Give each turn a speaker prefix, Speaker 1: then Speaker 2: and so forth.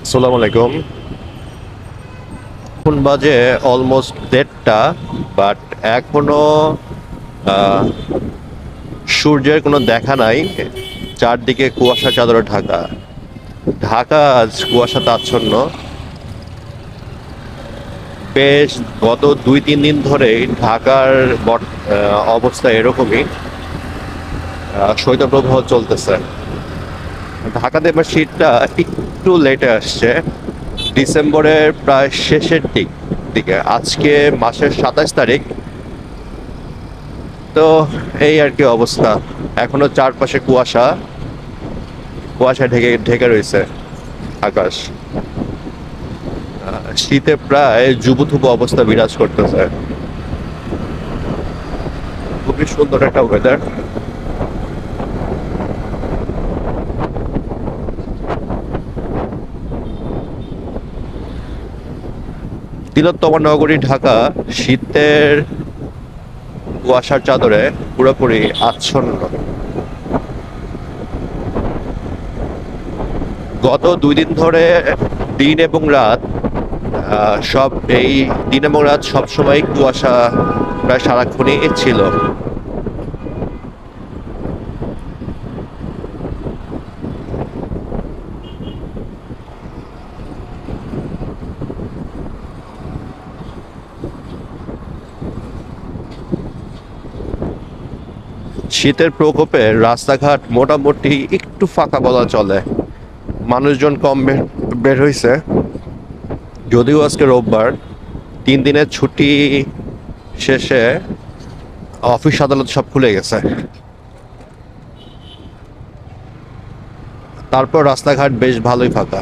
Speaker 1: আসসালামু আলাইকুম। এখন বাজে অলমোস্ট 1:30, বাট এখনো আহ, সূর্যের কোনো দেখা নাই। চারদিকে কুয়াশা চাদরে ঢাকা। ঢাকা আজ কুয়াশাতে আচ্ছন্ন। বেশ গত 2-3 দিন ধরেই ঢাকার অবস্থা এরকমই। শৈত্যপ্রবাহ চলতেছে। ঢাকাতে এবার শীতটা একটু লেটে আসছে, ডিসেম্বরের প্রায় শেষের দিকে। আজকে মাসের 27 তারিখ। তো এই আর কি অবস্থা। এখনো চারপাশে কুয়াশা কুয়াশা ঢেকে ঢেকে রয়েছে আকাশ। শীতে প্রায় জুবুথুবু অবস্থা বিরাজ করতেছে। খুবই সুন্দর একটা ওয়েদার। তিলোত্তমা নগরী ঢাকা শীতের কুয়াশার চাদরে পুরোপুরি আচ্ছন্ন। গত 2 দিন ধরে দিন এবং রাত, সব এই দিন এবং রাত সবসময় কুয়াশা প্রায় সারাক্ষণই ছিল। শীতের প্রকোপে রাস্তাঘাট মোটামুটি একটু ফাঁকা বলা চলে। মানুষজন কম বের হয়েছে, যদিও আজকে রোববার। 3 দিনের ছুটি শেষে অফিস আদালত সব খুলে গেছে। তারপর রাস্তাঘাট বেশ ভালোই ফাঁকা।